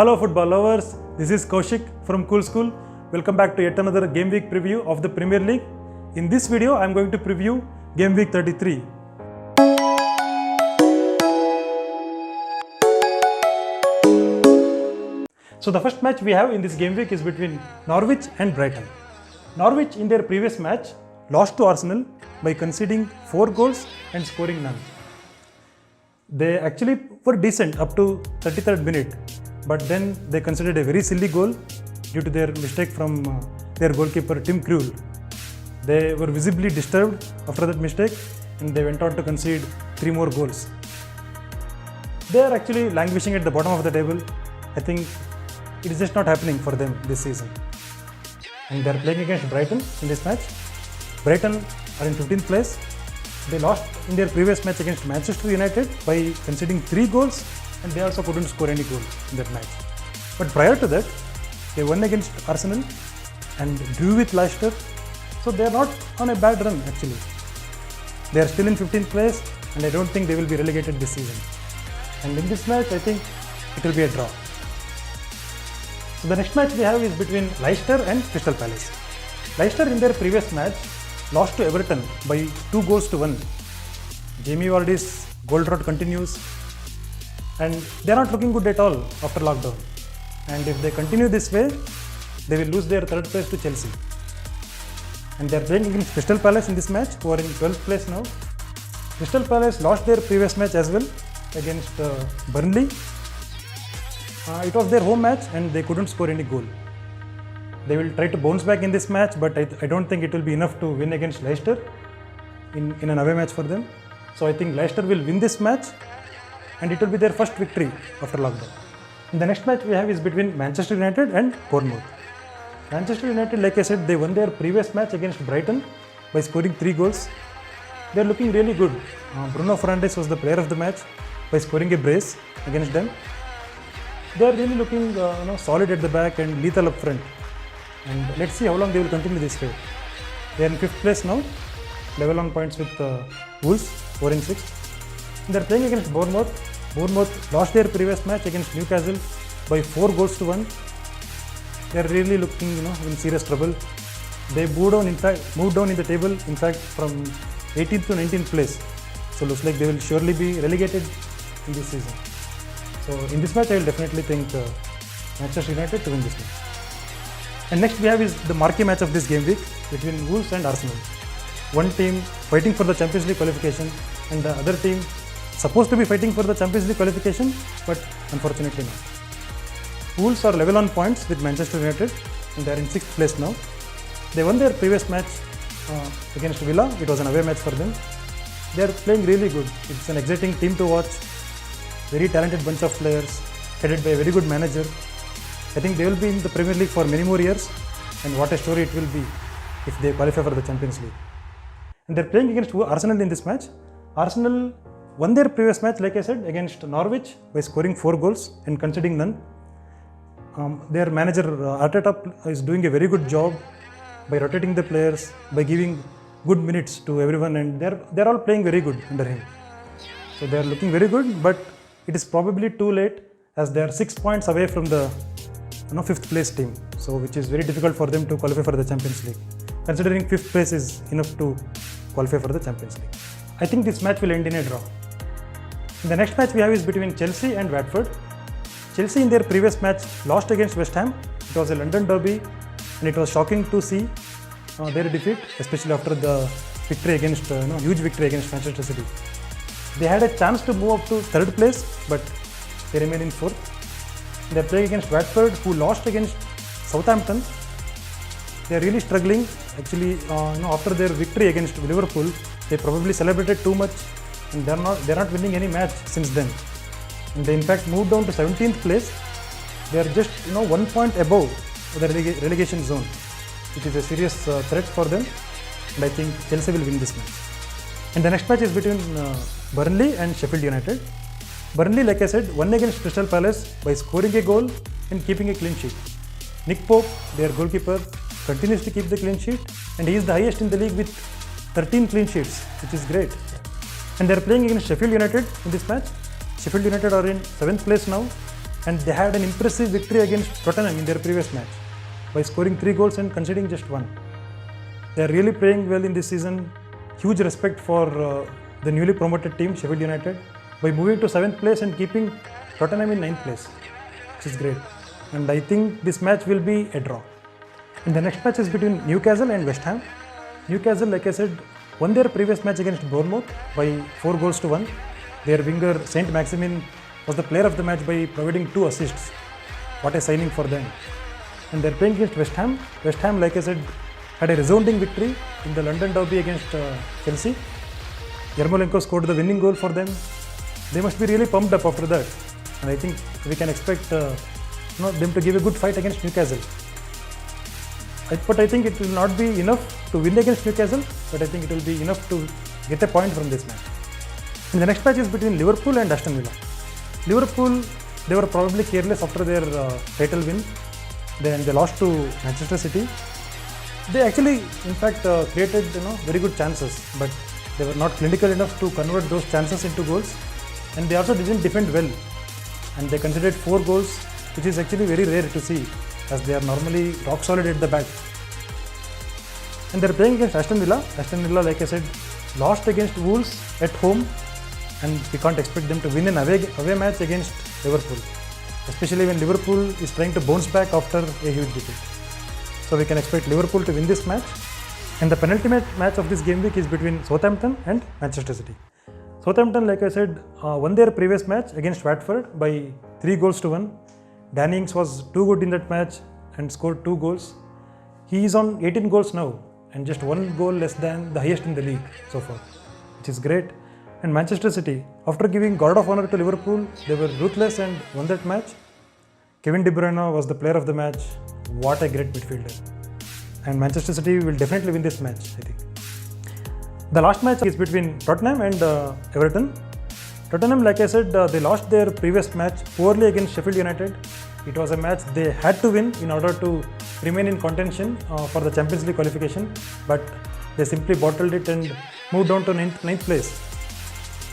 Hello football lovers, this is Kaushik from Cool School. Welcome back to yet another game week preview of the Premier League. In this video, I am going to preview game week 33. So the first match we have in this game week is between Norwich and Brighton. Norwich in their previous match lost to Arsenal by conceding 4 goals and scoring none. They actually were decent up to 33rd minute, but then they conceded a very silly goal due to their mistake from their goalkeeper Tim Krul. They were visibly disturbed after that mistake and they went on to concede 3 more goals. They are actually languishing at the bottom of the table. I think it is just not happening for them this season. And they are playing against Brighton in this match. Brighton are in 15th place. They lost in their previous match against Manchester United by conceding 3 goals, and they also couldn't score any goal in that match. But prior to that, they won against Arsenal and drew with Leicester. So they are not on a bad run actually. They are still in 15th place and I don't think they will be relegated this season. And in this match, I think it will be a draw. So the next match we have is between Leicester and Crystal Palace. Leicester in their previous match lost to Everton by 2 goals to 1. Jamie Vardy's goal drought continues and they are not looking good at all after lockdown. And if they continue this way, they will lose their 3rd place to Chelsea. And they are playing against Crystal Palace in this match, who are in 12th place now. Crystal Palace lost their previous match as well against Burnley. It was their home match and they couldn't score any goal. They will try to bounce back in this match, but I don't think it will be enough to win against Leicester in an away match for them. So I think Leicester will win this match and it will be their first victory after lockdown. And the next match we have is between Manchester United and Bournemouth. Manchester United, like I said, they won their previous match against Brighton by scoring 3 goals. They are looking really good. Bruno Fernandes was the player of the match by scoring a brace against them. They are really looking solid at the back and lethal up front. And let's see how long they will continue this way. They are in 5th place now, level on points with Wolves, 4 and 6. They are playing against Bournemouth. Bournemouth lost their previous match against Newcastle by 4 goals to 1. They are really looking in serious trouble. They moved down in the table, in fact, from 18th to 19th place. So looks like they will surely be relegated in this season. So in this match, I will definitely think Manchester United to win this match. And next we have is the marquee match of this game week between Wolves and Arsenal. One team fighting for the Champions League qualification and the other team supposed to be fighting for the Champions League qualification, but unfortunately not. Wolves are level on points with Manchester United and they are in 6th place now. They won their previous match against Villa. It was an away match for them. They are playing really good. It's an exciting team to watch. Very talented bunch of players headed by a very good manager. I think they will be in the Premier League for many more years, and what a story it will be if they qualify for the Champions League. And they are playing against Arsenal in this match. Arsenal won their previous match, like I said, against Norwich by scoring 4 goals and conceding none. Their manager Arteta is doing a very good job by rotating the players, by giving good minutes to everyone, and they're all playing very good under him. So they are looking very good, but it is probably too late as they are 6 points away from the 5th place team, so which is very difficult for them to qualify for the Champions League. Considering 5th place is enough to qualify for the Champions League. I think this match will end in a draw. The next match we have is between Chelsea and Watford. Chelsea in their previous match lost against West Ham. It was a London derby and it was shocking to see their defeat, especially after the victory against, huge victory against Manchester City. They had a chance to move up to 3rd place, but they remain in 4th. They are playing against Watford, who lost against Southampton. They are really struggling. Actually, after their victory against Liverpool, they probably celebrated too much, and they are not winning any match since then. And they in fact moved down to 17th place. They are just 1 point above the relegation zone, which is a serious threat for them. And I think Chelsea will win this match. And the next match is between Burnley and Sheffield United. Burnley, like I said, won against Crystal Palace by scoring a goal and keeping a clean sheet. Nick Pope, their goalkeeper, continues to keep the clean sheet, and he is the highest in the league with 13 clean sheets, which is great. And they are playing against Sheffield United in this match. Sheffield United are in 7th place now. and they had an impressive victory against Tottenham in their previous match by scoring 3 goals and conceding just 1. They are really playing well in this season. Huge respect for the newly promoted team, Sheffield United, by moving to 7th place and keeping Tottenham in 9th place, which is great. And I think this match will be a draw. And the next match is between Newcastle and West Ham. Newcastle, like I said, won their previous match against Bournemouth by 4 goals to 1. Their winger Saint Maximin was the player of the match by providing 2 assists. What a signing for them. And they're playing against West Ham. West Ham, like I said, had a resounding victory in the London derby against Chelsea. Yarmolenko scored the winning goal for them. They must be really pumped up after that. And I think we can expect them to give a good fight against Newcastle. But I think it will not be enough to win against Newcastle, but I think it will be enough to get a point from this match. And the next match is between Liverpool and Aston Villa. Liverpool, they were probably careless after their title win. Then they lost to Manchester City. They actually, in fact, created very good chances, but they were not clinical enough to convert those chances into goals. And they also didn't defend well. And they conceded 4 goals, which is actually very rare to see, as they are normally rock solid at the back. And they're playing against Aston Villa. Aston Villa, like I said, lost against Wolves at home, and we can't expect them to win an away match against Liverpool, especially when Liverpool is trying to bounce back after a huge defeat. So we can expect Liverpool to win this match. And the penultimate match of this game week is between Southampton and Manchester City. Southampton, like I said, won their previous match against Watford by 3 goals to 1. Danny Ings was too good in that match and scored 2 goals. He is on 18 goals now and just 1 goal less than the highest in the league so far, which is great. And Manchester City, after giving God of Honor to Liverpool, they were ruthless and won that match. Kevin De Bruyne was the player of the match. What a great midfielder. And Manchester City will definitely win this match, I think. The last match is between Tottenham and Everton. Tottenham, like I said, they lost their previous match poorly against Sheffield United. It was a match they had to win in order to remain in contention for the Champions League qualification, but they simply bottled it and moved on to 9th place.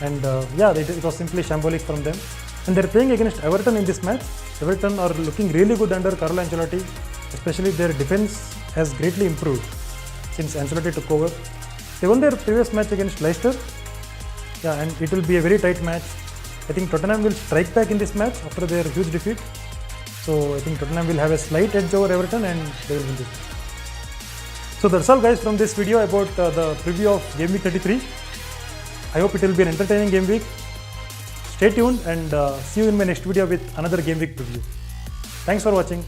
And it was simply shambolic from them. And they're playing against Everton in this match. Everton are looking really good under Carlo Ancelotti, especially their defense has greatly improved since Ancelotti took over. They won their previous match against Leicester. And it will be a very tight match. I think Tottenham will strike back in this match after their huge defeat. So I think Tottenham will have a slight edge over Everton and they will win this match. So that's all, guys, from this video about the preview of Game Week 33. I hope it will be an entertaining game week. Stay tuned and see you in my next video with another Game Week preview. Thanks for watching.